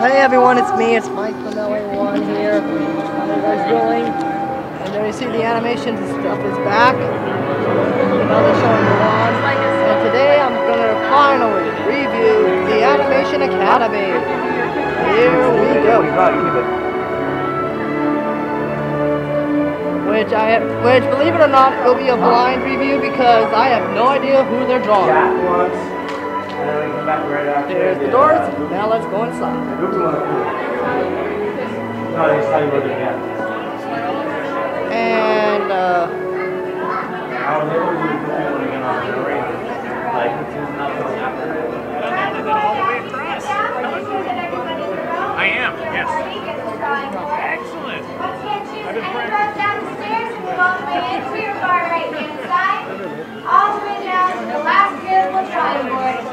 Hey everyone, it's me, it's Mike from LA1 here. How are you guys doing? And there you see the animation stuff is back. Another showing go on. And today I'm gonna finally review the Animation Academy. Here we go. Which believe it or not, will be a blind review because I have no idea who they're drawing. There's the doors. Now let's go inside. And I am, yes. Excellent. I've been practicing. Down the stairs and move all the way into your far right hand side, all the way down to the last beautiful drawing board.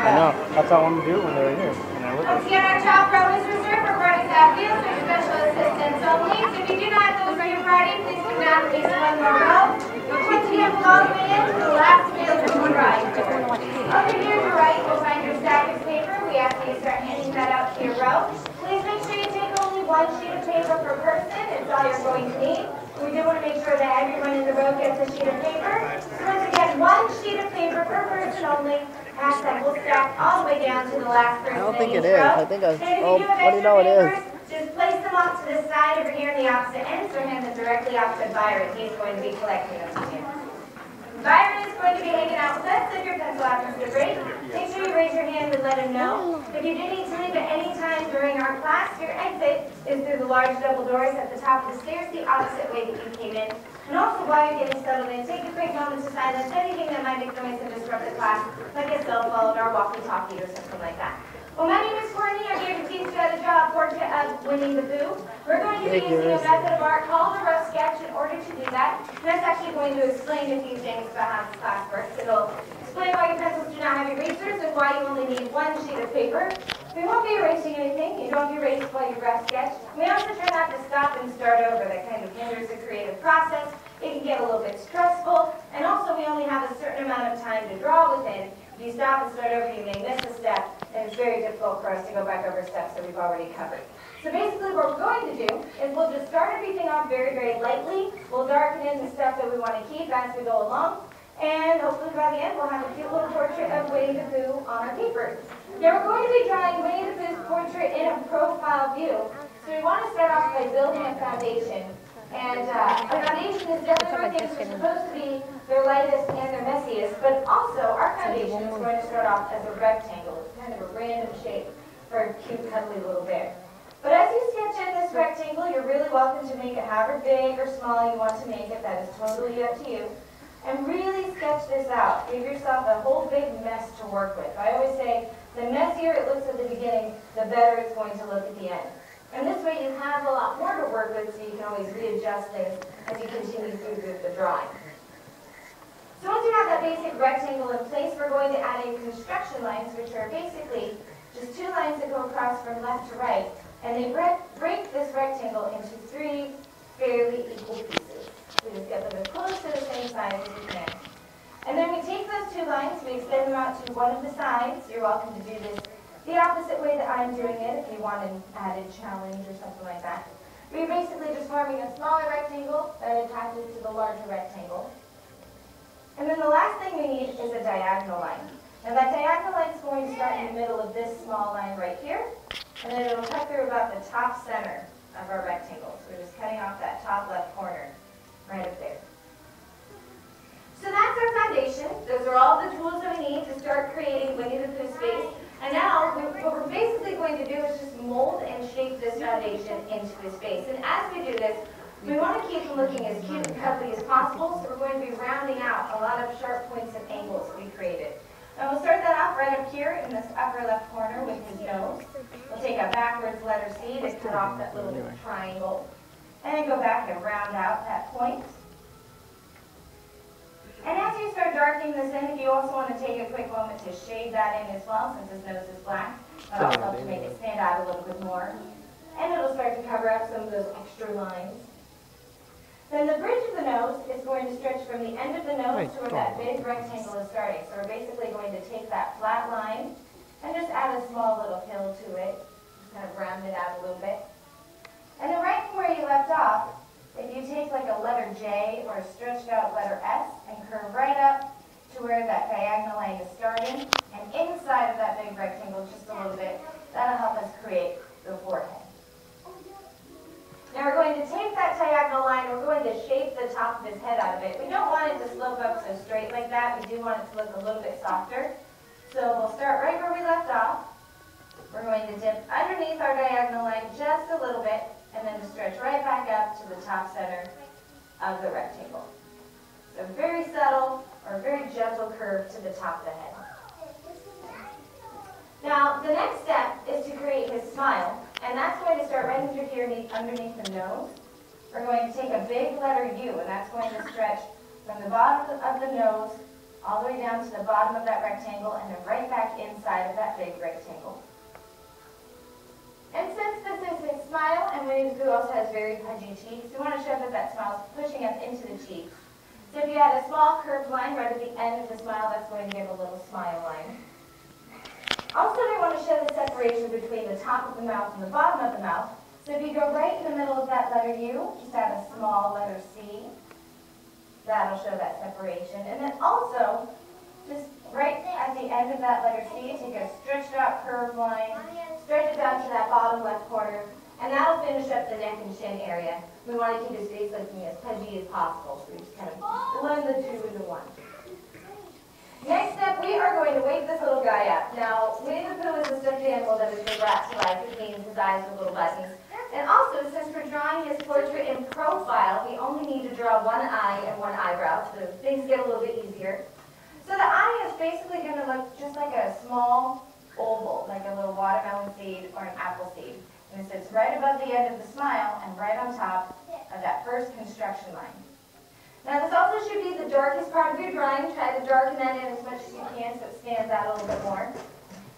I know. That's what I want to do when they're here. Once again, our top row is reserved for party staff meals or special assistants only. So if you do not have those for your party, please come down at least one more row. Once again, move all the way into the last beautiful drawing board. Over here to the right, you'll find your stack of paper. We ask that you start handing that out to your row. Please make sure you take only one sheet of paper per person. It's all you're going to need. We do want to make sure that everyone in the row gets a sheet of paper. So once again, one sheet of paper per person only. Ask that we'll stack all the way down to the last person. I don't think in it each is. row. I think I. And if Oh, you do have what do you know it extra is? papers, just place them off to the side over here in the opposite end. So hand them directly off to Byron. He's going to be collecting them for you. Byron is going to be hanging out with us. If your pencil happens to break, make sure you raise your hand and let him know. If you do need to leave at any time during our class, your exit is through the large double doors at the top of the stairs, the opposite way that you came in. And also, while you're getting settled in, take a quick moment to silence anything that might make noise and disrupt the class, like a cell phone or walkie-talkie or something like that. Well, my name is Courtney. I'm here to teach you how to draw a portrait of Winnie the Pooh. We're going to be using a method of art called a rough sketch in order to do that. And that's actually going to explain a few things about how this class works. It'll explain why your pencils do not have erasers and why you only need one sheet of paper. We won't be erasing anything. You don't erase while you rough sketch. We also try not to stop and start over. That kind of hinders the creative process. It can get a little bit stressful. And also, we only have a certain amount of time to draw within. If you stop and start over, you may miss a step, and it's very difficult for us to go back over steps that we've already covered. So basically what we're going to do is we'll just start everything off very, very lightly. We'll darken in the stuff that we want to keep as we go along. And hopefully by the end, we'll have a cute little portrait of Winnie the Pooh on our paper. Now we're going to be drawing Winnie the Pooh's portrait in a profile view. So we want to start off by building a foundation. And a foundation is definitely things that are supposed to be their lightest and their messiest, but also our foundation is going to start off as a rectangle. It's kind of a random shape for a cute, cuddly little bear. But as you sketch in this rectangle, you're really welcome to make it however big or small you want to make it. That is totally up to you. And really sketch this out. Give yourself a whole big mess to work with. I always say the messier it looks at the beginning, the better it's going to look at the end. And this way you have a lot more to work with, so you can always readjust things as you continue through the drawing. So once you have that basic rectangle in place, we're going to add in construction lines, which are basically just two lines that go across from left to right. And they break this rectangle into three fairly equal pieces. We just get them as close to the same size as we can. And then we take those two lines, we extend them out to one of the sides. You're welcome to do this the opposite way that I'm doing it if you want an added challenge or something like that. We're basically just forming a smaller rectangle that attaches to the larger rectangle. And then the last thing we need is a diagonal line. Now that diagonal line is going to start in the middle of this small line right here, and then it'll cut through about the top center of our rectangle. So we're just cutting off that top left corner right up there. So that's our foundation. Those are all the tools that we need to start creating Winnie the Pooh space. And now, what we're basically going to do is just mold and shape this foundation into a space. And as we do this, we want to keep them looking as cute and cuddly as possible, so we're going to be rounding out a lot of sharp points and angles that we created. And we'll start that off right up here in this upper left corner with his nose. We'll take a backwards letter C to cut off that little triangle. And then go back and round out that point. And as you start darkening this in, if you also want to take a quick moment to shade that in as well, since his nose is black, that'll help to make it stand out a little bit more. And it'll start to cover up some of those extra lines. Then the bridge of the nose is going to stretch from the end of the nose to where that big rectangle is starting. So we're basically going to take that flat in and inside of that big rectangle just a little bit. That'll help us create the forehead. Now we're going to take that diagonal line, we're going to shape the top of his head out of it. We don't want it to slope up so straight like that. We do want it to look a little bit softer. So we'll start right where we left off. We're going to dip underneath our diagonal line just a little bit, and then to stretch right back up to the top center of the rectangle. So very subtle or very gentle curve to the top of the head. Now the next step is to create his smile, and that's going to start right under here underneath the nose. We're going to take a big letter U, and that's going to stretch from the bottom of the nose all the way down to the bottom of that rectangle and then right back inside of that big rectangle. And since this is his smile, and Winnie the Pooh also has very pudgy cheeks, we want to show that that smile is pushing up into the cheeks. So if you had a small curved line right at the end of the smile, that's going to give a little smile line. Also, we want to show the separation between the top of the mouth and the bottom of the mouth. So if you go right in the middle of that letter U, just add a small letter C. That'll show that separation. And then also, just right at the end of that letter C, take a stretched out curved line, stretch it down to that bottom left corner, and that'll finish up the neck and chin area. We want to keep his face looking as pudgy as possible, so we just kind of blend the two into one. Next up, we are going to wake this little guy up. Now, Winnie the Pooh is a stuffed animal that has been brought to life, which means his eyes are little buttons. And also, since we're drawing his portrait in profile, we only need to draw one eye and one eyebrow, so things get a little bit easier. So the eye is basically going to look just like a small oval, like a little watermelon seed or an apple seed. And it sits right above the end of the smile and right on top of that first construction line. Now this also should be the darkest part of your drawing. Try to darken that in as much as you can so it stands out a little bit more.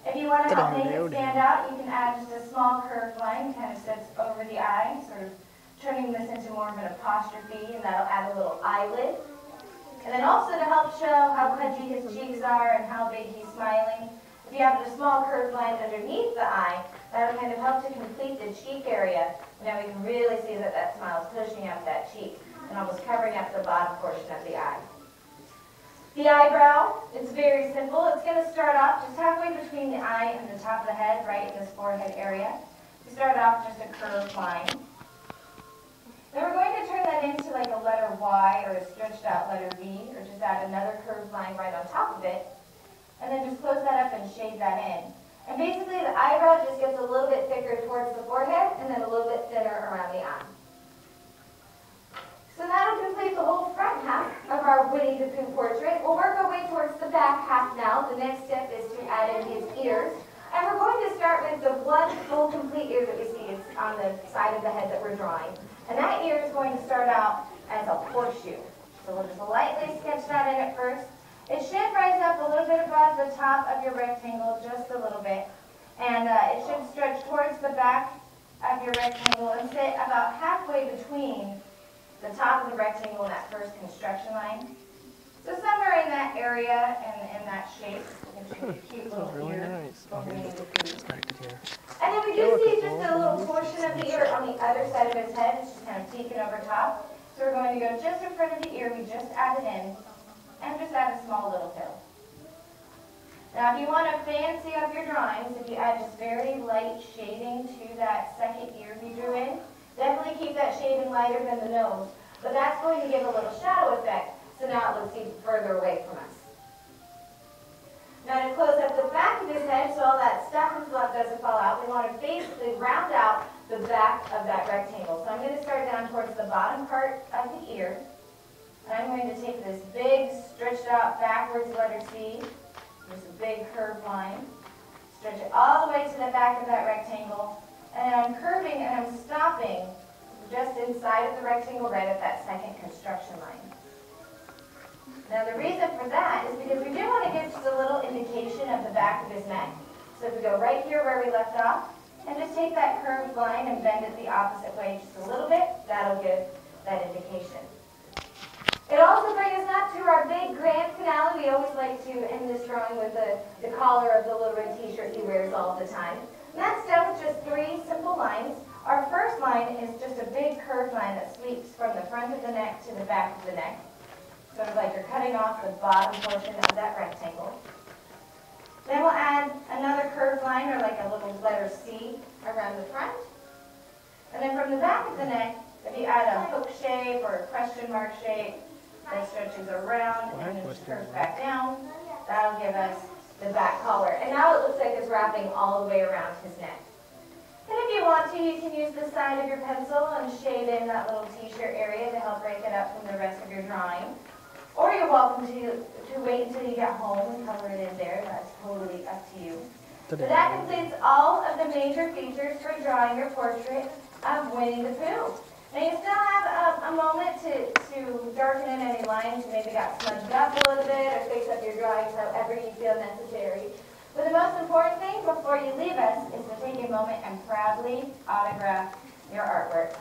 If you want to help make it stand out, you can add just a small curved line, kind of sits over the eye, sort of turning this into more of an apostrophe, and that'll add a little eyelid. And then also to help show how pudgy his cheeks are and how big he's smiling, if you have a small curved line underneath the eye, that'll kind of help to complete the cheek area. Now we can really see that that smile is pushing up that cheek and almost covering up the bottom portion of the eye. The eyebrow, it's very simple. It's going to start off just halfway between the eye and the top of the head, right in this forehead area. We start off just a curved line. Then we're going to turn that into like a letter Y or a stretched out letter V, or just add another curved line right on top of it. And then just close that up and shade that in. And basically the eyebrow just gets a little bit thicker towards the forehead and then a little bit thinner around the eye. So that'll complete the whole front half of our Winnie the Pooh portrait. We'll work our way towards the back half now. The next step is to add in his ears. And we're going to start with the one full complete ear that we see is on the side of the head that we're drawing. And that ear is going to start out as a horseshoe. So we'll just lightly sketch that in at first. It should rise up a little bit above the top of your rectangle, just a little bit. And it should stretch towards the back of your rectangle and sit about halfway between the top of the rectangle and that first construction line. So somewhere in that area and in that shape. Cute little really ear. nice. And then we do see just a little portion of the ear on the other side of his head. It's just kind of peeking over top. So we're going to go just in front of the ear we just added in and just add a small little pill. Now if you want to fancy up your drawings, if you add just very light shading to that second ear we drew in, definitely keep that shading lighter than the nose, but that's going to give a little shadow effect, so now it looks even further away from us. Now to close up the back of his head so all that stuff and fluff doesn't fall out, we want to basically round out the back of that rectangle. So I'm going to start down towards the bottom part of the ear, and I'm going to take this big stretched out backwards letter C, just a big curved line, stretch it all the way to the back of that rectangle, and then I'm curving and I'm stopping just inside of the rectangle right at that second construction line. Now the reason for that is because we do want to give just a little indication of the back of his neck. So if we go right here where we left off, and just take that curved line and bend it the opposite way just a little bit, that'll give that indication. It also brings us up to our big grand finale. We always like to end this drawing with the collar of the little red t-shirt he wears all the time. And that's done with just 3 simple lines. Our first line is just a big curved line that sweeps from the front of the neck to the back of the neck. Sort of like you're cutting off the bottom portion of that rectangle. like a little letter C around the front. And then from the back of the neck, if you add a hook shape or a question mark shape that stretches around and then just curves back down, that'll give us the back collar. And now it looks like it's wrapping all the way around his neck. And if you want to, you can use the side of your pencil and shade in that little t-shirt area to help break it up from the rest of your drawing. Or you're welcome to wait until you get home and color it in there. That's totally up to you. So that completes all of the major features for drawing your portrait of Winnie the Pooh. Now you still have a moment to darken in any lines you maybe got smudged up a little bit or fix up your drawings however you feel necessary. But the most important thing before you leave us is to take a moment and proudly autograph your artwork.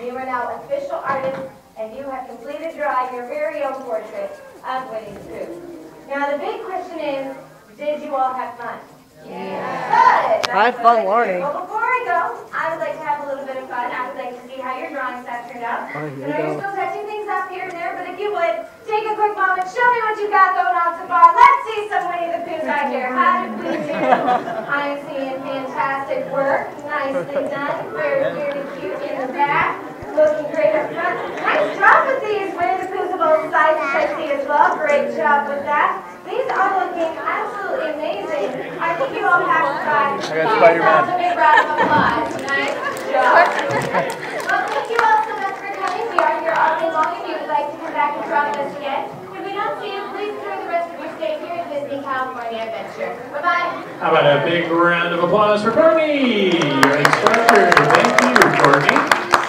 You are now official artists and you have completed drawing your very own portrait of Winnie the Pooh. Now the big question is, did you all have fun? Yeah. Good. I had fun learning. Well, before I go, I would like to have a little bit of fun. I would like to see how your drawing set turned out. Oh, here I know we you're go. still touching things up here and there, but if you would, take a quick moment, show me what you got going on so far. Let's see some Winnie the Pooh right here. How did we do? I'm seeing fantastic work. Nicely done. Very, very cute in the back. Looking great up front. Nice job with these Winnie the Poohs of both sizes, I see as well. Great job with that. These are looking absolutely amazing. I think you all have to try. I got Spider-Man. A big round of applause. Nice job. Well, thank you all so much for coming. We are here all day long. If you would like to come back and draw with us again. If we don't see you, please enjoy the rest of your stay here at Disney California Adventure. Bye-bye. How about a big round of applause for Courtney, your instructor. Thank you, Courtney.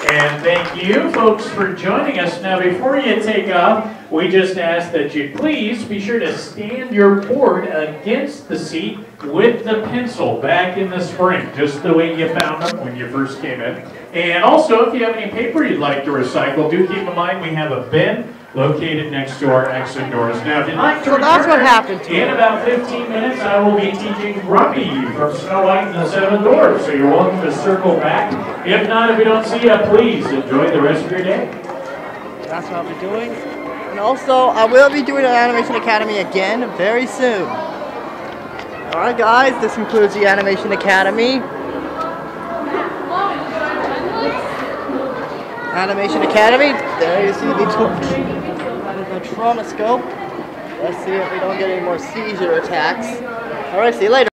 And thank you, folks, for joining us. Now, before you take off, we just ask that you please be sure to stand your board against the seat with the pencil back in the spring, just the way you found them when you first came in. And also, if you have any paper you'd like to recycle, do keep in mind we have a bin located next to our exit doors. Now, if you'd like to that's what return, happened to in me. about 15 minutes, I will be teaching Grumpy from Snow White and the Seven Dwarfs, so you're welcome to circle back. If not, if we don't see you, please enjoy the rest of your day. That's what I'll be doing. And also, I will be doing an Animation Academy again very soon. Alright guys, this concludes the Animation Academy. Animation Academy, there you see the Tronoscope. Let's see if we don't get any more seizure attacks. Alright, see you later.